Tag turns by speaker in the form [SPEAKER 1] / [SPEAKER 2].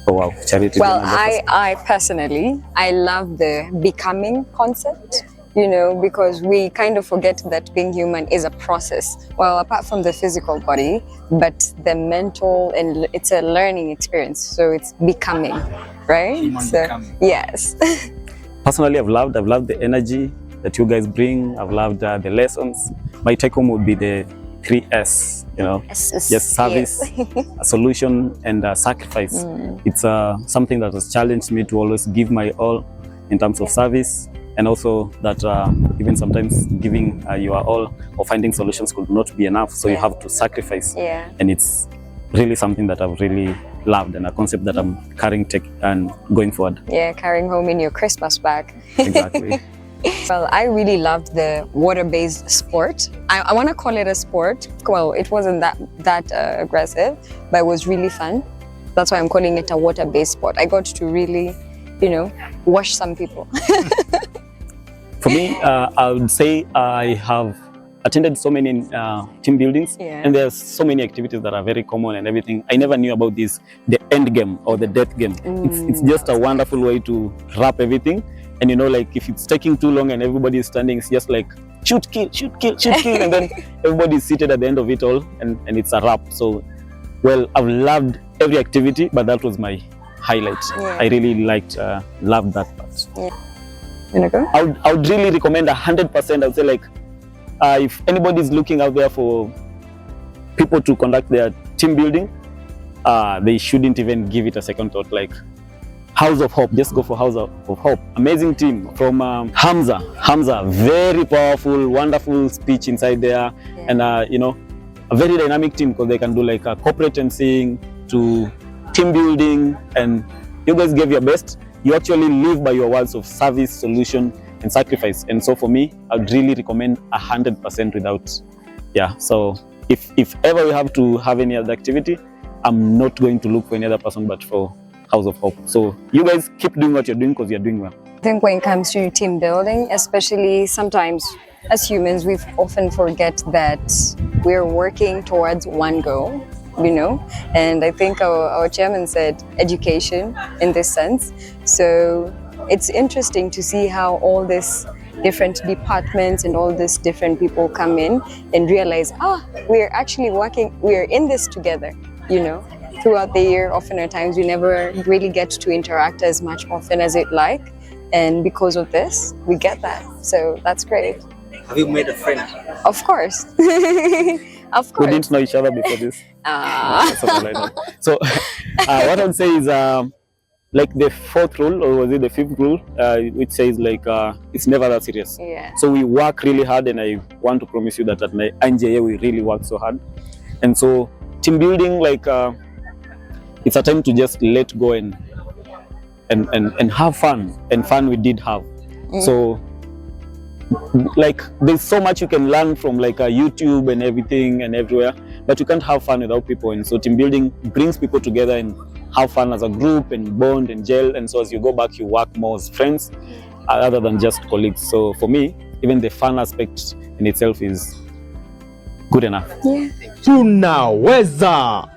[SPEAKER 1] Oh wow, charity.
[SPEAKER 2] Well, I personally, I love the becoming concept, you know, because we kind of forget that being human is a process. Well, apart from the physical body, but the mental, and it's a learning experience. So it's becoming, right?
[SPEAKER 3] Becoming.
[SPEAKER 2] Yes.
[SPEAKER 1] Personally, I've loved the energy that you guys bring. I've loved the lessons. My take home would be the 3S, you know, just service, a solution, and sacrifice. It's something that has challenged me to always give my all in terms of service, and also that even sometimes giving your all or finding solutions could not be enough, so you have to sacrifice. And it's really something that I've really loved, and a concept that I'm carrying and going forward. Yeah, carrying home in your Christmas bag. Exactly. Well, I really loved the water-based sport. I want to call it a sport. Well, it wasn't that aggressive, but it was really fun. That's why I'm calling it a water-based sport. I got to really, you know, wash some people. For me, I would say I have attended so many team buildings, and there's so many activities that are very common and everything. I never knew about the end game or the death game. It's just a wonderful way to wrap everything. And you know, like if it's taking too long and everybody is standing, it's just like shoot, kill, shoot, kill, shoot, kill, and then everybody is seated at the end of it all, and it's a wrap. So, well, I've loved every activity, but that was my highlight. I really loved that part. You know, go? I would really recommend 100%. I would say, like, if anybody is looking out there for people to conduct their team building, they shouldn't even give it a second thought. Like, House of Hope, just go for House of Hope. Amazing team from Hamza. Very powerful, wonderful speech inside there, and you know, a very dynamic team, because they can do like a corporate emceeing to team building, and you guys gave your best. You actually live by your words of service, solution, and sacrifice. And so for me, I'd really recommend 100% without, So if ever we have to have any other activity, I'm not going to look for any other person but for House of Hope. So you guys keep doing what you're doing, because you're doing well. I think when it comes to team building, especially sometimes as humans, we often forget that we're working towards one goal, you know, and I think our chairman said education in this sense. So it's interesting to see how all these different departments and all these different people come in and realize, we're actually working, we're in this together, you know. Throughout the year, often at times, we never really get to interact as much often as we'd like. And because of this, we get that. So that's great.
[SPEAKER 3] Have you made a friend?
[SPEAKER 2] Of course. Of course.
[SPEAKER 1] We didn't know each other before this. So what I would say is like the fourth rule, or was it the fifth rule, which says like it's never that serious. So we work really hard, and I want to promise you that at my NJA we really work so hard. And so team building, like it's a time to just let go and have fun, and fun we did have. So like there's so much you can learn from like YouTube and everything and everywhere, but you can't have fun without people. And so team building brings people together and have fun as a group and bond and gel. And so as you go back, you work more as friends other than just colleagues. So for me, even the fun aspect in itself is good enough.
[SPEAKER 4] Tunaweza.